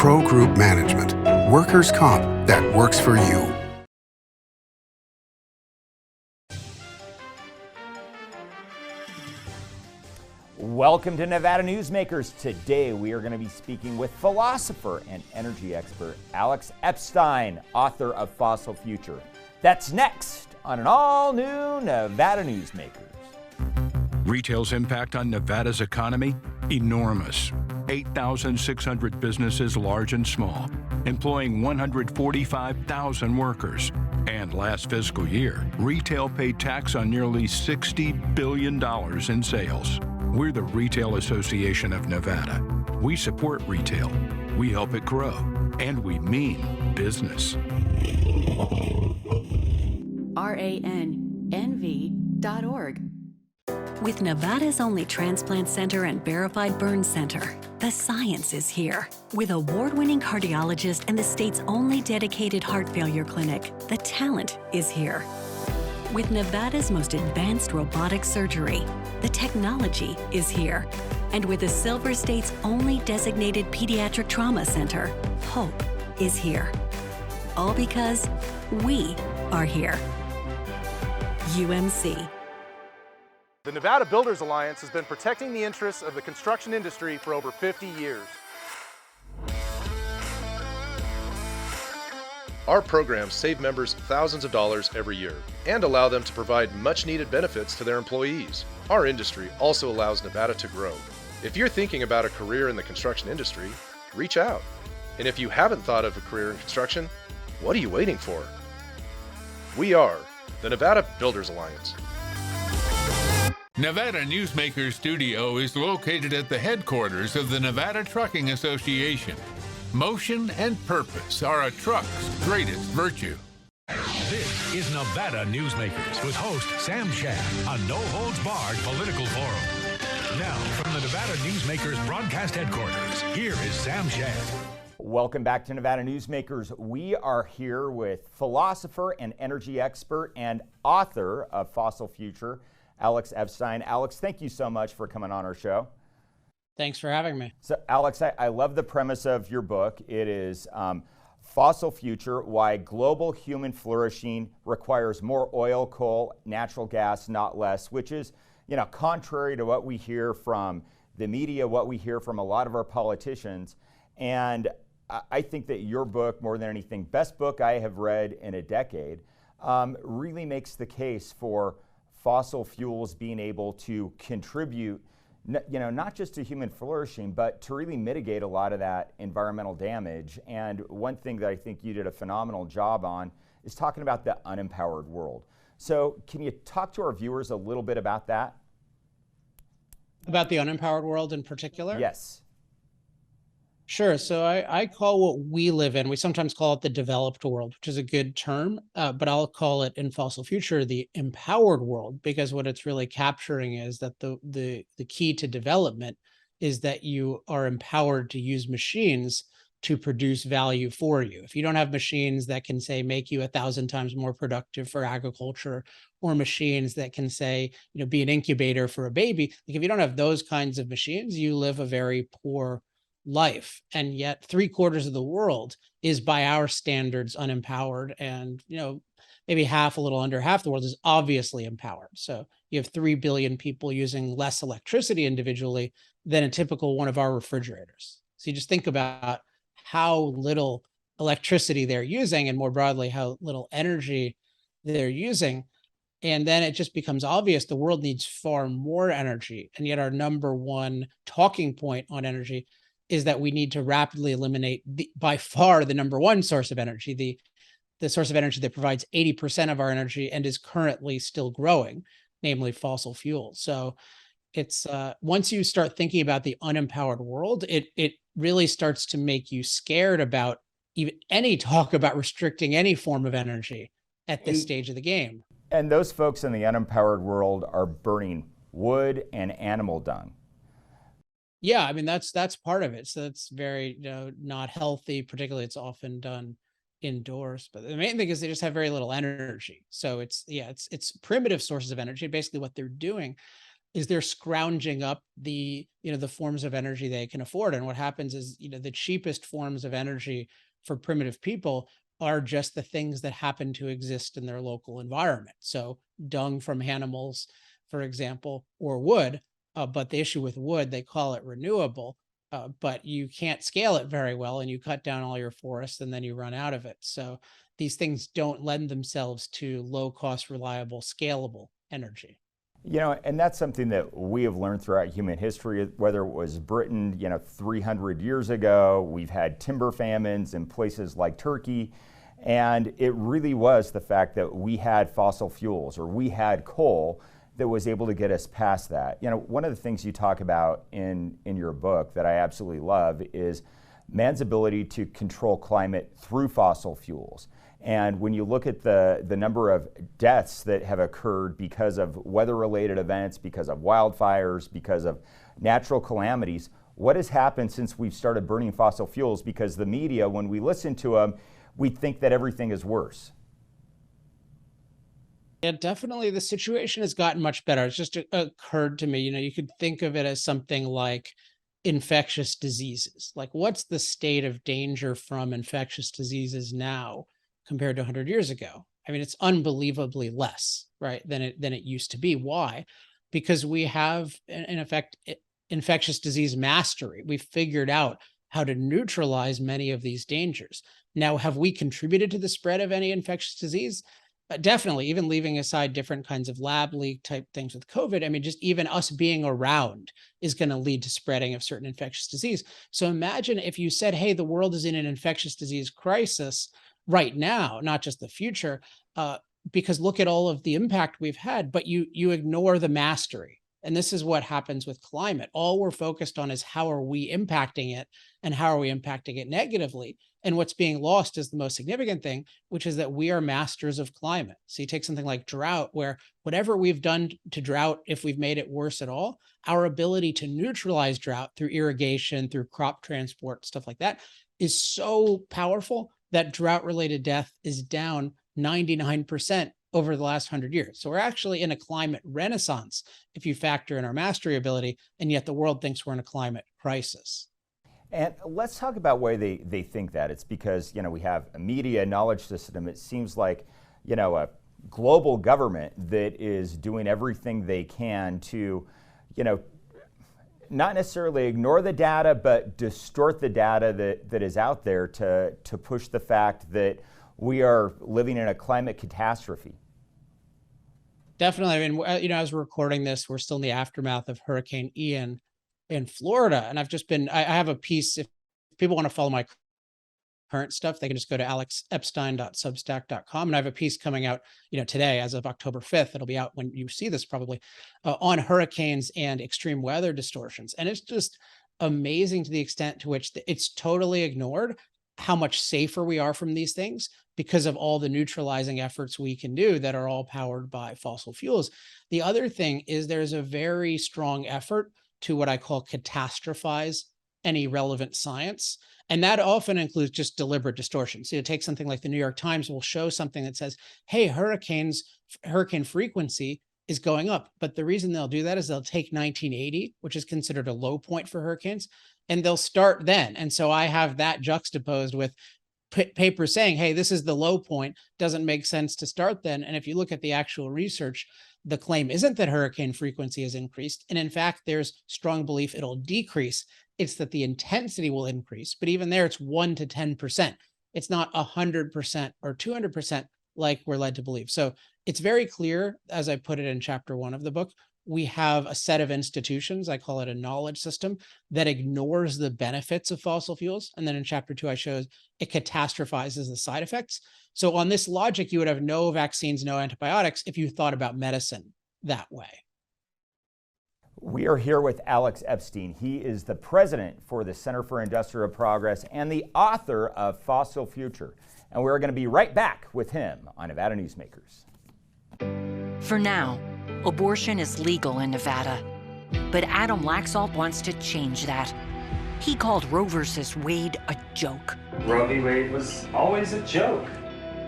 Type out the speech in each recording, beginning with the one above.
Pro Group Management. Workers' comp that works for you. Welcome to Nevada Newsmakers. Today we are going to be speaking with philosopher and energy expert Alex Epstein, author of Fossil Future. That's next on an all-new Nevada Newsmakers. Retail's impact on Nevada's economy? Enormous. 8,600 businesses, large and small, employing 145,000 workers. And last fiscal year, retail paid tax on nearly $60 billion in sales. We're the Retail Association of Nevada. We support retail, we help it grow, and we mean business. RANNV.org. With Nevada's only transplant center and verified burn center, the science is here. With award-winning cardiologist and the state's only dedicated heart failure clinic, the talent is here. With Nevada's most advanced robotic surgery, the technology is here. And with the Silver State's only designated pediatric trauma center, hope is here. All because we are here. UMC. The Nevada Builders Alliance has been protecting the interests of the construction industry for over 50 years. Our programs save members thousands of dollars every year and allow them to provide much-needed benefits to their employees. Our industry also allows Nevada to grow. If you're thinking about a career in the construction industry, reach out. And if you haven't thought of a career in construction, what are you waiting for? We are the Nevada Builders Alliance. Nevada Newsmakers Studio is located at the headquarters of the Nevada Trucking Association. Motion and purpose are a truck's greatest virtue. This is Nevada Newsmakers with host Sam Shad, a no-holds-barred political forum. Now, from the Nevada Newsmakers broadcast headquarters, here is Sam Shad. Welcome back to Nevada Newsmakers. We are here with philosopher and energy expert and author of Fossil Future, Alex Epstein. Alex, thank you so much for coming on our show. Thanks for having me. So, Alex, I love the premise of your book. It is Fossil Future, Why Global Human Flourishing Requires More Oil, Coal, Natural Gas, Not Less, which is, contrary to what we hear from the media, what we hear from a lot of our politicians. And I think that your book, more than anything, best book I have read in a decade, really makes the case for fossil fuels being able to contribute, not just to human flourishing, but to really mitigate a lot of that environmental damage. And one thing that I think you did a phenomenal job on is talking about the unempowered world. So can you talk to our viewers a little bit about that? About the unempowered world in particular? Yes. Sure. So I call what we live in, we sometimes call it the developed world, which is a good term, but I'll call it in Fossil Future the empowered world, because what it's really capturing is that the key to development is that you are empowered to use machines to produce value for you. If you don't have machines that can, say, make you 1,000 times more productive for agriculture, or machines that can, say, be an incubator for a baby, like if you don't have those kinds of machines, you live a very poor life. And yet 3/4 of the world is, by our standards, unempowered. And, maybe half, a little under half the world is obviously empowered. So you have 3 billion people using less electricity individually than a typical one of our refrigerators. So you just think about how little electricity they're using, and more broadly, how little energy they're using. And then it just becomes obvious the world needs far more energy. And yet our number one talking point on energy is that we need to rapidly eliminate by far the number one source of energy, the source of energy that provides 80% of our energy and is currently still growing, namely fossil fuels. So it's once you start thinking about the unempowered world, it really starts to make you scared about even any talk about restricting any form of energy at this stage of the game. And those folks in the unempowered world are burning wood and animal dung. Yeah, I mean, that's part of it. So that's very, not healthy. Particularly, it's often done indoors. But the main thing is they just have very little energy. So it's primitive sources of energy, basically what they're doing. is they're scrounging up the forms of energy they can afford. And what happens is, the cheapest forms of energy for primitive people are just the things that happen to exist in their local environment. So dung from animals, for example, or wood. But the issue with wood, they call it renewable, but you can't scale it very well, and you cut down all your forests and then you run out of it. So these things don't lend themselves to low cost, reliable, scalable energy. And that's something that we have learned throughout human history, whether it was Britain, 300 years ago, we've had timber famines in places like Turkey. And it really was the fact that we had fossil fuels, or we had coal, that was able to get us past that. One of the things you talk about in your book that I absolutely love is man's ability to control climate through fossil fuels. And when you look at the number of deaths that have occurred because of weather-related events, because of wildfires, because of natural calamities, what has happened since we've started burning fossil fuels? Because the media, when we listen to them, we think that everything is worse. Yeah, definitely the situation has gotten much better. It's just occurred to me, you could think of it as something like infectious diseases. Like, what's the state of danger from infectious diseases now compared to 100 years ago? I mean, it's unbelievably less, right, than it used to be. Why? Because we have, in effect, infectious disease mastery. We've figured out how to neutralize many of these dangers. Now, have we contributed to the spread of any infectious disease? Definitely, even leaving aside different kinds of lab leak type things with COVID. I mean, just even us being around is going to lead to spreading of certain infectious disease. So imagine if you said, hey, the world is in an infectious disease crisis right now, not just the future, because look at all of the impact we've had, but you ignore the mastery. And this is what happens with climate. All we're focused on is how are we impacting it, and how are we impacting it negatively. And what's being lost is the most significant thing, which is that we are masters of climate. So you take something like drought, where whatever we've done to drought, if we've made it worse at all, our ability to neutralize drought through irrigation, through crop transport, stuff like that, is so powerful that drought-related death is down 99% over the last 100 years. So we're actually in a climate renaissance if you factor in our mastery ability, and yet the world thinks we're in a climate crisis. And let's talk about why they think that. It's because, we have a media knowledge system. It seems like, a global government that is doing everything they can to, not necessarily ignore the data, but distort the data that is out there to push the fact that we are living in a climate catastrophe. Definitely. I mean, as we're recording this, we're still in the aftermath of Hurricane Ian in Florida. And I have a piece, if people want to follow my current stuff, they can just go to alexepstein.substack.com. And I have a piece coming out, today as of October 5th. It'll be out when you see this probably, on hurricanes and extreme weather distortions. And it's just amazing to the extent to which it's totally ignored how much safer we are from these things because of all the neutralizing efforts we can do that are all powered by fossil fuels. The other thing is there's a very strong effort to what I call catastrophize any relevant science. And that often includes just deliberate distortion. So you take something like the New York Times will show something that says, hey, hurricane frequency is going up. But the reason they'll do that is they'll take 1980, which is considered a low point for hurricanes, and they'll start then. And so I have that juxtaposed with papers saying, hey, this is the low point, doesn't make sense to start then. And if you look at the actual research, the claim isn't that hurricane frequency has increased. And in fact, there's strong belief it'll decrease. It's that the intensity will increase. But even there, it's 1 to 10%. It's not 100% or 200% like we're led to believe. So it's very clear, as I put it in chapter 1 of the book, we have a set of institutions, I call it a knowledge system, that ignores the benefits of fossil fuels. And then in chapter 2, I show it catastrophizes the side effects. So on this logic, you would have no vaccines, no antibiotics if you thought about medicine that way. We are here with Alex Epstein. He is the president for the Center for Industrial Progress and the author of Fossil Future. And we're going to be right back with him on Nevada Newsmakers. For now, abortion is legal in Nevada. But Adam Laxalt wants to change that. He called Roe versus Wade a joke. Roe v. Wade was always a joke.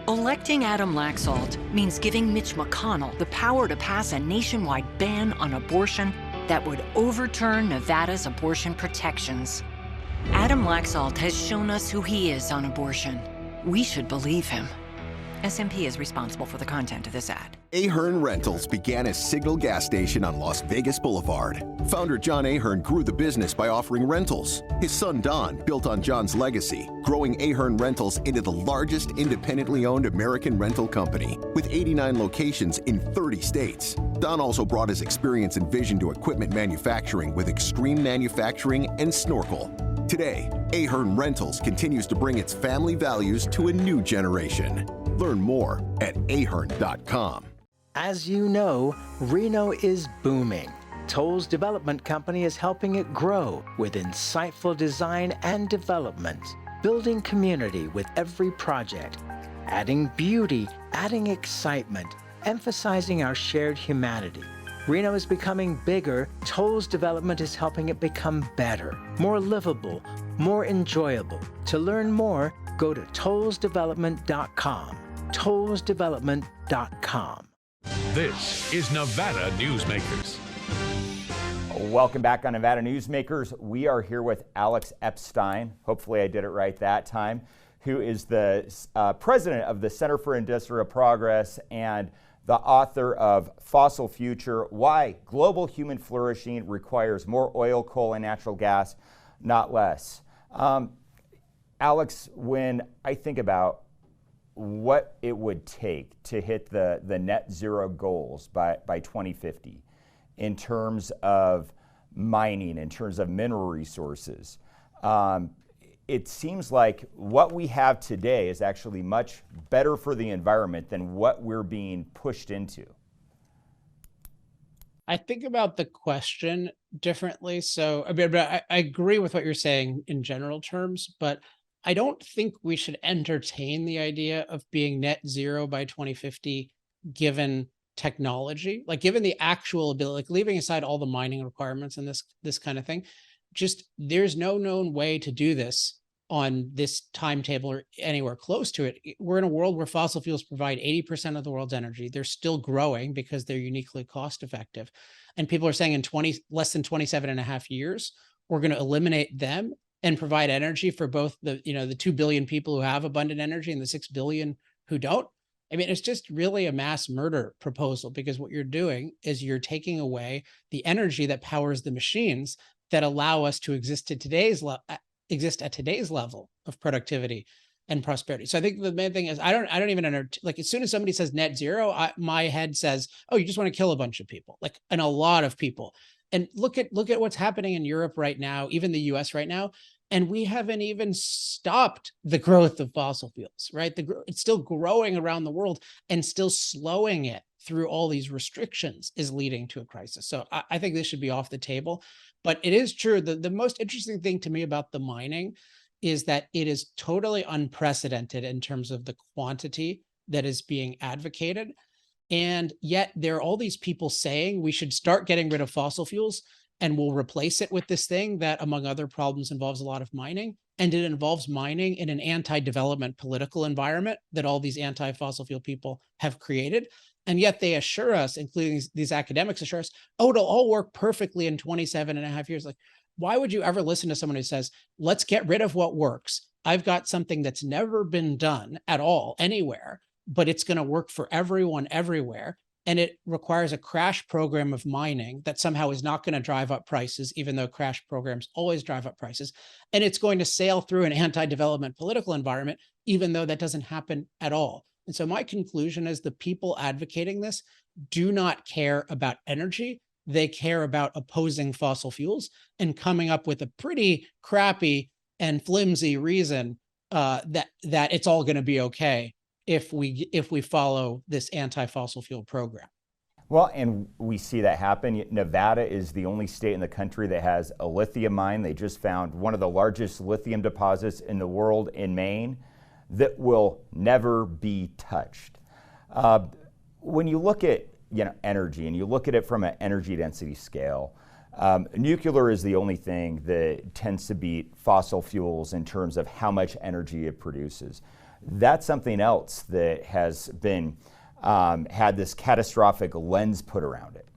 Electing Adam Laxalt means giving Mitch McConnell the power to pass a nationwide ban on abortion that would overturn Nevada's abortion protections. Adam Laxalt has shown us who he is on abortion. We should believe him. SMP is responsible for the content of this ad. Ahern Rentals began as Signal Gas Station on Las Vegas Boulevard. Founder John Ahern grew the business by offering rentals. His son Don built on John's legacy, growing Ahern Rentals into the largest independently owned American rental company, with 89 locations in 30 states. Don also brought his experience and vision to equipment manufacturing with Extreme Manufacturing and Snorkel. Today, Ahern Rentals continues to bring its family values to a new generation. Learn more at ahern.com. As you know, Reno is booming. Toll's development company is helping it grow with insightful design and development, building community with every project, adding beauty, adding excitement, emphasizing our shared humanity. Reno is becoming bigger. Toll's development is helping it become better, more livable, more enjoyable. To learn more, go to tollsdevelopment.com. tollsdevelopment.com. This is Nevada Newsmakers. Welcome back on Nevada Newsmakers. We are here with Alex Epstein, hopefully I did it right that time, who is the president of the Center for Industrial Progress and the author of Fossil Future, Why Global Human Flourishing Requires More Oil, Coal, and Natural Gas, Not Less. Alex, when I think about what it would take to hit the net zero goals by 2050 in terms of mining, in terms of mineral resources, it seems like what we have today is actually much better for the environment than what we're being pushed into. I think about the question differently. So I agree with what you're saying in general terms, but I don't think we should entertain the idea of being net zero by 2050, given technology, like given the actual ability, like leaving aside all the mining requirements and this kind of thing. Just there's no known way to do this on this timetable or anywhere close to it. We're in a world where fossil fuels provide 80% of the world's energy. They're still growing because they're uniquely cost effective. And people are saying in less than 27 and a half years, we're going to eliminate them and provide energy for both the 2 billion people who have abundant energy and the 6 billion who don't. I mean, it's just really a mass murder proposal, because what you're doing is you're taking away the energy that powers the machines that allow us to exist at today's level of productivity and prosperity. So I think the main thing is I don't even like, as soon as somebody says net zero, my head says, oh, you just want to kill a bunch of people, like, and a lot of people. And look at what's happening in Europe right now, even the US right now. And we haven't even stopped the growth of fossil fuels, right? It's still growing around the world, and still slowing it through all these restrictions is leading to a crisis. So I think this should be off the table. But it is true that the most interesting thing to me about the mining is that it is totally unprecedented in terms of the quantity that is being advocated. And yet there are all these people saying we should start getting rid of fossil fuels and we'll replace it with this thing that, among other problems, involves a lot of mining. And it involves mining in an anti-development political environment that all these anti-fossil fuel people have created. And yet they assure us, including these academics assure us, oh, it'll all work perfectly in 27 and a half years. Like, why would you ever listen to someone who says, let's get rid of what works? I've got something that's never been done at all anywhere, but it's going to work for everyone everywhere. And it requires a crash program of mining that somehow is not going to drive up prices, even though crash programs always drive up prices. And it's going to sail through an anti-development political environment, even though that doesn't happen at all. And so my conclusion is the people advocating this do not care about energy. They care about opposing fossil fuels and coming up with a pretty crappy and flimsy reason that it's all going to be okay if we follow this anti-fossil fuel program. Well, and we see that happen. Nevada is the only state in the country that has a lithium mine. They just found one of the largest lithium deposits in the world in Maine that will never be touched. When you look at energy, and you look at it from an energy density scale, Nuclear is the only thing that tends to beat fossil fuels in terms of how much energy it produces. That's something else that has been had this catastrophic lens put around it.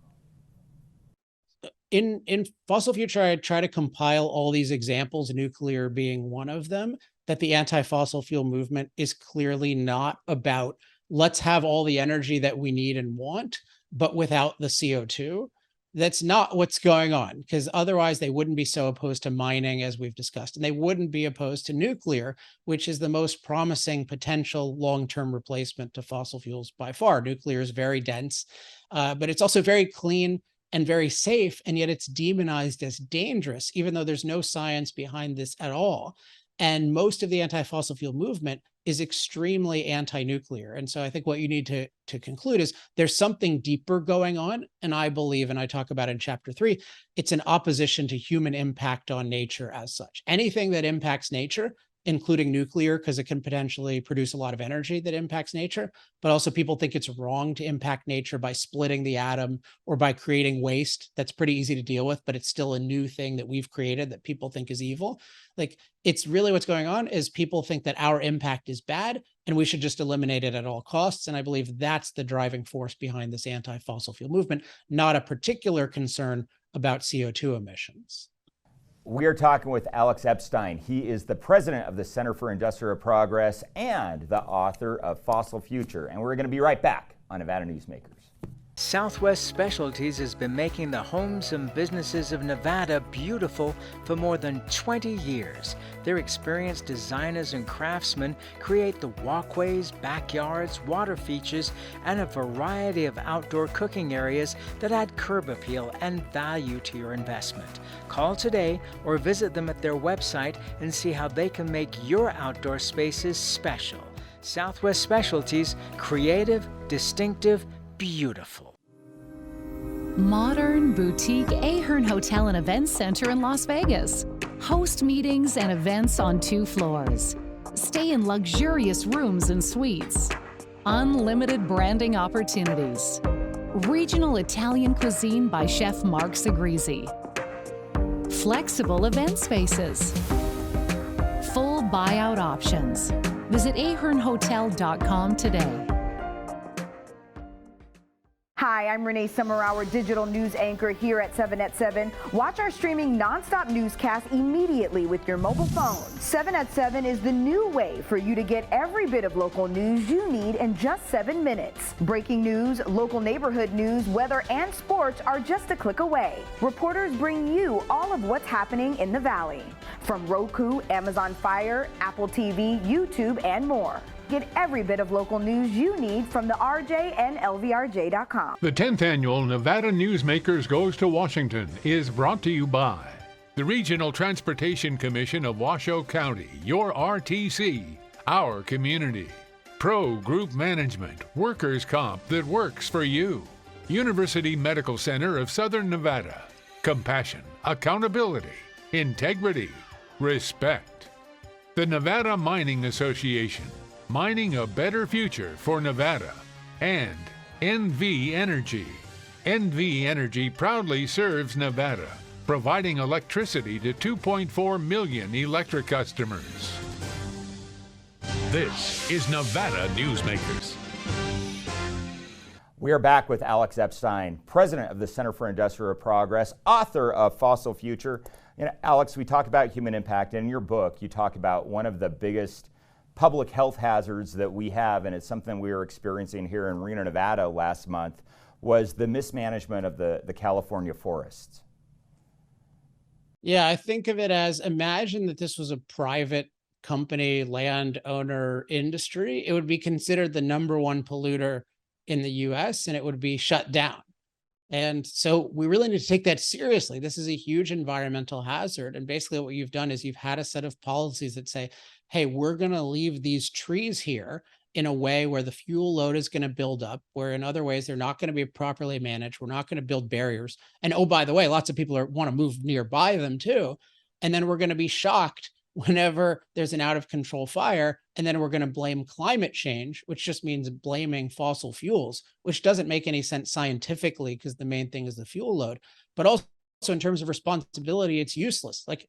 In Fossil Future, I try to compile all these examples, nuclear being one of them, that the anti-fossil fuel movement is clearly not about let's have all the energy that we need and want, but without the CO2. That's not what's going on, because otherwise they wouldn't be so opposed to mining, as we've discussed, and they wouldn't be opposed to nuclear, which is the most promising potential long-term replacement to fossil fuels by far. Nuclear is very dense, but it's also very clean and very safe, and yet it's demonized as dangerous, even though there's no science behind this at all. And most of the anti-fossil fuel movement is extremely anti-nuclear. And so I think what you need to conclude is there's something deeper going on. And I believe, and I talk about in chapter 3, it's an opposition to human impact on nature as such. Anything that impacts nature, including nuclear, because it can potentially produce a lot of energy that impacts nature, but also people think it's wrong to impact nature by splitting the atom or by creating waste. That's pretty easy to deal with, but it's still a new thing that we've created that people think is evil. Like, it's really what's going on is people think that our impact is bad and we should just eliminate it at all costs. And I believe that's the driving force behind this anti-fossil fuel movement, not a particular concern about CO2 emissions. We are talking with Alex Epstein. He is the president of the Center for Industrial Progress and the author of Fossil Future. And we're going to be right back on Nevada Newsmakers. Southwest Specialties has been making the homes and businesses of Nevada beautiful for more than 20 years. Their experienced designers and craftsmen create the walkways, backyards, water features, and a variety of outdoor cooking areas that add curb appeal and value to your investment. Call today or visit them at their website and see how they can make your outdoor spaces special. Southwest Specialties, creative, distinctive, beautiful. Modern boutique Ahern Hotel and Events Center in Las Vegas. Host meetings and events on 2 floors. Stay in luxurious rooms and suites. Unlimited branding opportunities. Regional Italian cuisine by Chef Mark Segrisi. Flexible event spaces. Full buyout options. Visit ahernhotel.com today. Hi, I'm Renee Summer, our digital news anchor here at 7 at 7. Watch our streaming nonstop newscast immediately with your mobile phone. 7 at 7 is the new way for you to get every bit of local news you need in just 7 minutes. Breaking news, local neighborhood news, weather, and sports are just a click away. Reporters bring you all of what's happening in the Valley. From Roku, Amazon Fire, Apple TV, YouTube, and more. Get every bit of local news you need from the RJ and LVRJ.com. The 10th annual Nevada Newsmakers Goes to Washington is brought to you by the Regional Transportation Commission of Washoe County, your RTC, our community. Pro Group Management, workers' comp that works for you. University Medical Center of Southern Nevada. Compassion, accountability, integrity, respect. The Nevada Mining Association, mining a better future for Nevada. And NV Energy. NV Energy proudly serves Nevada, providing electricity to 2.4 million electric customers. This is Nevada Newsmakers. We are back with Alex Epstein, president of the Center for Industrial Progress, author of Fossil Future. Alex, we talk about human impact. In your book, you talk about one of the biggest public health hazards that we have, and it's something we were experiencing here in Reno, Nevada last month, was the mismanagement of the California forests. Yeah, I think of it as, imagine that this was a private company, landowner industry. It would be considered the #1 polluter in the US and it would be shut down. And so we really need to take that seriously. This is a huge environmental hazard. And basically what you've done is you've had a set of policies that say, hey, we're going to leave these trees here in a way where the fuel load is going to build up, where in other ways they're not going to be properly managed. We're not going to build barriers. And oh, by the way, lots of people want to move nearby them too. And then we're going to be shocked whenever there's an out of control fire. And then we're going to blame climate change, which just means blaming fossil fuels, which doesn't make any sense scientifically because the main thing is the fuel load. But also in terms of responsibility, it's useless. Like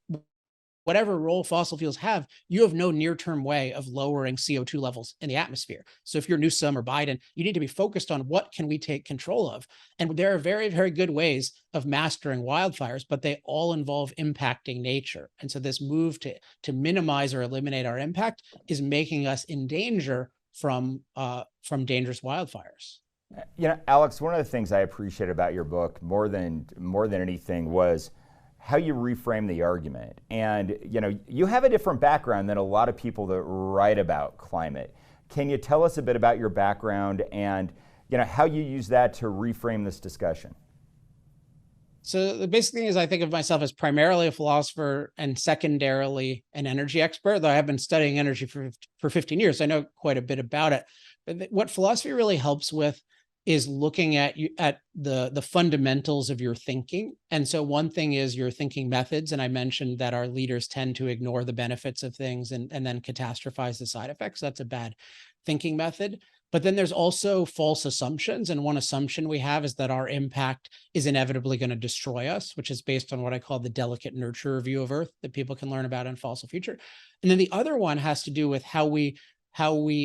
whatever role fossil fuels have, you have no near-term way of lowering CO2 levels in the atmosphere. So if you're Newsom or Biden, you need to be focused on what can we take control of. And there are very, very good ways of mastering wildfires, but they all involve impacting nature. And so this move to minimize or eliminate our impact is making us in danger from dangerous wildfires. You know, Alex, one of the things I appreciate about your book more than anything was how you reframe the argument. And, you know, you have a different background than a lot of people that write about climate. Can you tell us a bit about your background and, you know, how you use that to reframe this discussion? So the basic thing is I think of myself as primarily a philosopher and secondarily an energy expert, though I have been studying energy for 15 years. So I know quite a bit about it. But what philosophy really helps with is looking at the fundamentals of your thinking. And so one thing is your thinking methods. And I mentioned that our leaders tend to ignore the benefits of things and then catastrophize the side effects. That's a bad thinking method. But then there's also false assumptions. And one assumption we have is that our impact is inevitably going to destroy us, which is based on what I call the delicate nurture view of Earth that people can learn about in Fossil Future. And then the other one has to do with how we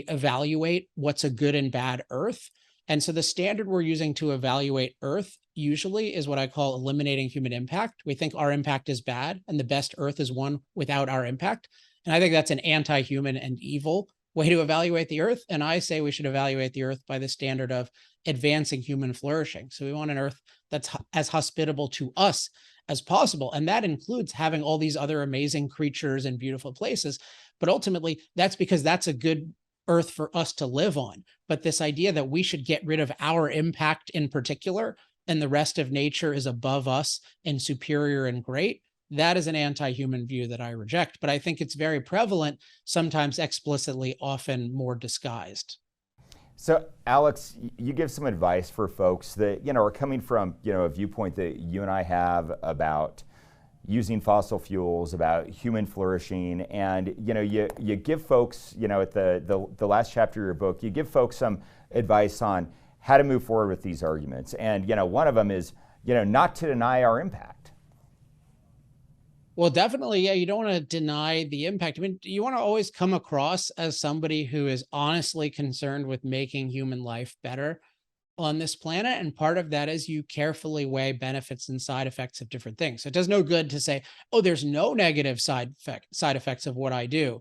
evaluate what's a good and bad Earth. And so the standard we're using to evaluate Earth usually is what I call eliminating human impact. We think our impact is bad and the best Earth is one without our impact. And I think that's an anti-human and evil way to evaluate the Earth. And I say we should evaluate the Earth by the standard of advancing human flourishing. So we want an Earth that's as hospitable to us as possible. And that includes having all these other amazing creatures and beautiful places. But ultimately, that's because that's a good Earth for us to live on. But this idea that we should get rid of our impact in particular and the rest of nature is above us and superior and great, that is an anti-human view that I reject. But I think it's very prevalent, sometimes explicitly, often more disguised. So, Alex, you give some advice for folks that, you know, are coming from, you know, a viewpoint that you and I have about using fossil fuels, about human flourishing, and you know, you give folks, you know, at the last chapter of your book, you give folks some advice on how to move forward with these arguments, and you know, one of them is, you know, not to deny our impact. Well, definitely, yeah, you don't want to deny the impact. I mean, you want to always come across as somebody who is honestly concerned with making human life better on this planet. And part of that is you carefully weigh benefits and side effects of different things. So it does no good to say, oh, there's no negative side effects of what I do.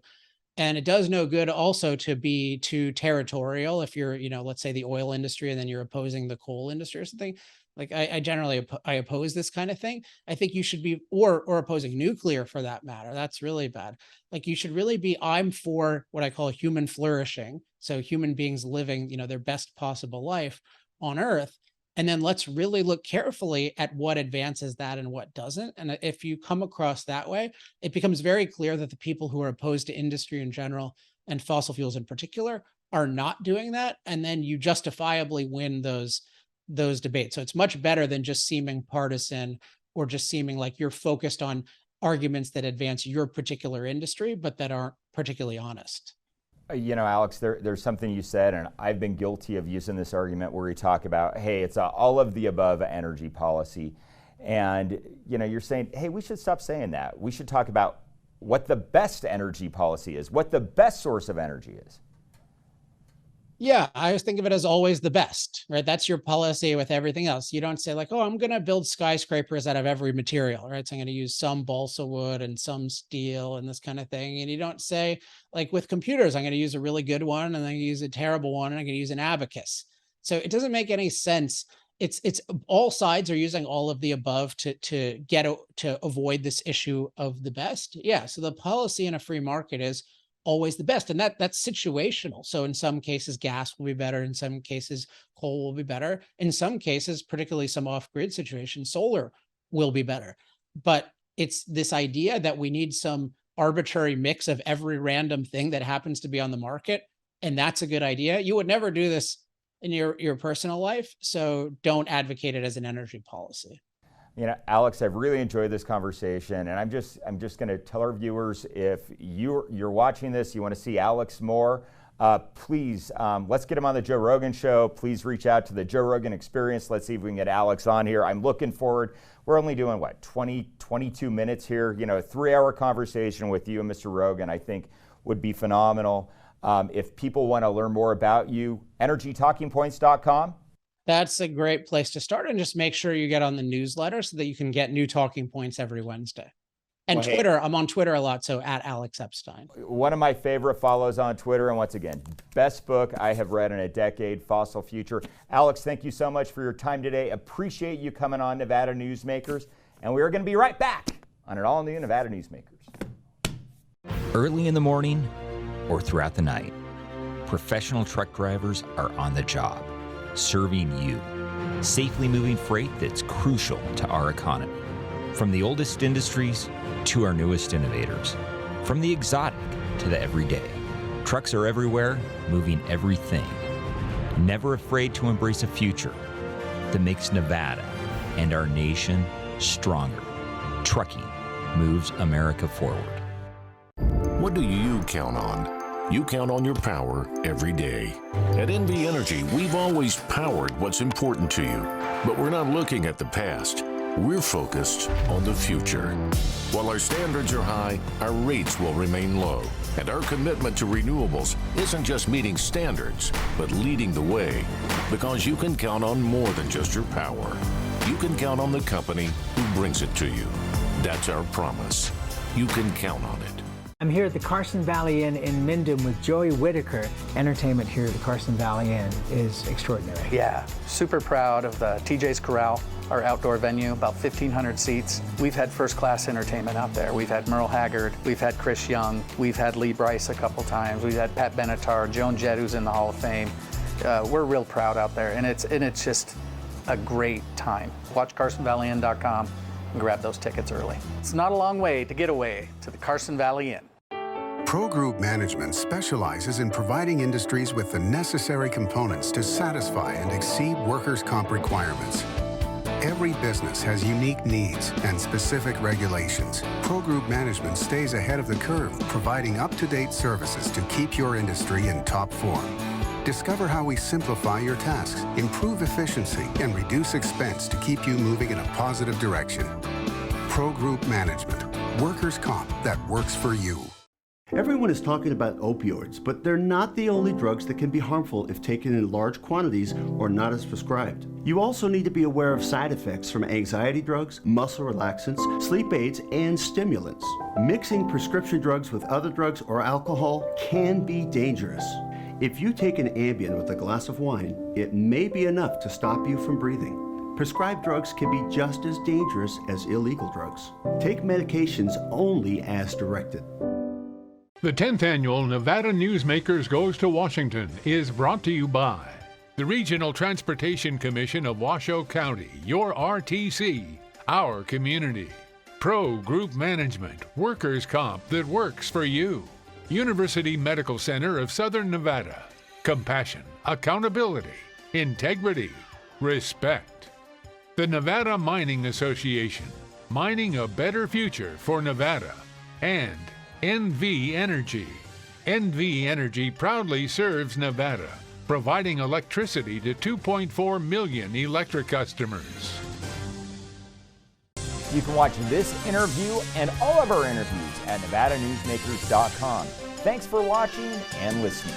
And it does no good also to be too territorial. If you're, you know, let's say the oil industry and then you're opposing the coal industry or something. Like I generally oppose this kind of thing. I think you should be, or opposing nuclear for that matter. That's really bad. Like you should really be, I'm for what I call human flourishing. So human beings living, you know, their best possible life on Earth. And then let's really look carefully at what advances that and what doesn't. And if you come across that way, it becomes very clear that the people who are opposed to industry in general and fossil fuels in particular are not doing that. And then you justifiably win those debates. So it's much better than just seeming partisan or just seeming like you're focused on arguments that advance your particular industry, but that aren't particularly honest. You know, Alex, there's something you said, and I've been guilty of using this argument where we talk about, hey, it's all of the above energy policy. And, you know, you're saying, hey, we should stop saying that. We should talk about what the best energy policy is, what the best source of energy is. Yeah, I always think of it as always the best, right? That's your policy with everything else. You don't say like, oh, I'm going to build skyscrapers out of every material, right? So I'm going to use some balsa wood and some steel and this kind of thing. And you don't say like with computers, I'm going to use a really good one and then I'm going to use a terrible one and I'm going to use an abacus. So it doesn't make any sense. It's all sides are using all of the above to avoid this issue of the best. Yeah. So the policy in a free market is always the best. And that's situational. So in some cases, gas will be better. In some cases, coal will be better. In some cases, particularly some off-grid situations, solar will be better. But it's this idea that we need some arbitrary mix of every random thing that happens to be on the market. And that's a good idea. You would never do this in your personal life. So don't advocate it as an energy policy. You know, Alex, I've really enjoyed this conversation, and I'm just going to tell our viewers, if you're watching this, you want to see Alex more, Please, let's get him on the Joe Rogan Show. Please reach out to the Joe Rogan Experience. Let's see if we can get Alex on here. I'm looking forward. We're only doing, what, 22 minutes here? You know, a 3-hour conversation with you and Mr. Rogan, I think, would be phenomenal. If people want to learn more about you, energytalkingpoints.com. That's a great place to start, and just make sure you get on the newsletter so that you can get new talking points every Wednesday. And Well, hey. Twitter, I'm on Twitter a lot, so at Alex Epstein. One of my favorite follows on Twitter, and once again, best book I have read in a decade, Fossil Future. Alex, thank you so much for your time today. Appreciate you coming on Nevada Newsmakers, and we are going to be right back on an all-new Nevada Newsmakers. Early in the morning or throughout the night, professional truck drivers are on the job, serving you, safely moving freight that's crucial to our economy. From the oldest industries to our newest innovators, from the exotic to the everyday, trucks are everywhere, moving everything. Never afraid to embrace a future that makes Nevada and our nation stronger. Trucking moves America forward. What do you count on? You count on your power every day. At NV Energy, we've always powered what's important to you, but we're not looking at the past. We're focused on the future. While our standards are high, our rates will remain low. And our commitment to renewables isn't just meeting standards, but leading the way. Because you can count on more than just your power. You can count on the company who brings it to you. That's our promise. You can count on it. I'm here at the Carson Valley Inn in Minden with Joey Whitaker. Entertainment here at the Carson Valley Inn is extraordinary. Yeah, super proud of the TJ's Corral, our outdoor venue, about 1,500 seats. We've had first-class entertainment out there. We've had Merle Haggard, we've had Chris Young, we've had Lee Bryce a couple times, we've had Pat Benatar, Joan Jett, who's in the Hall of Fame. We're real proud out there, and it's just a great time. Watch CarsonValleyInn.com and grab those tickets early. It's not a long way to get away to the Carson Valley Inn. Pro Group Management specializes in providing industries with the necessary components to satisfy and exceed workers' comp requirements. Every business has unique needs and specific regulations. Pro Group Management stays ahead of the curve, providing up-to-date services to keep your industry in top form. Discover how we simplify your tasks, improve efficiency, and reduce expense to keep you moving in a positive direction. Pro Group Management, workers' comp that works for you. Everyone is talking about opioids, but they're not the only drugs that can be harmful if taken in large quantities or not as prescribed. You also need to be aware of side effects from anxiety drugs, muscle relaxants, sleep aids, and stimulants. Mixing prescription drugs with other drugs or alcohol can be dangerous. If you take an Ambien with a glass of wine, it may be enough to stop you from breathing. Prescribed drugs can be just as dangerous as illegal drugs. Take medications only as directed. The 10th annual Nevada Newsmakers Goes to Washington is brought to you by the Regional Transportation Commission of Washoe County, your RTC, our community. Pro Group Management, workers' comp that works for you. University Medical Center of Southern Nevada. Compassion, accountability, integrity, respect. The Nevada Mining Association, mining a better future for Nevada. And NV Energy. NV Energy proudly serves Nevada, providing electricity to 2.4 million electric customers. You can watch this interview and all of our interviews at NevadaNewsmakers.com. Thanks for watching and listening.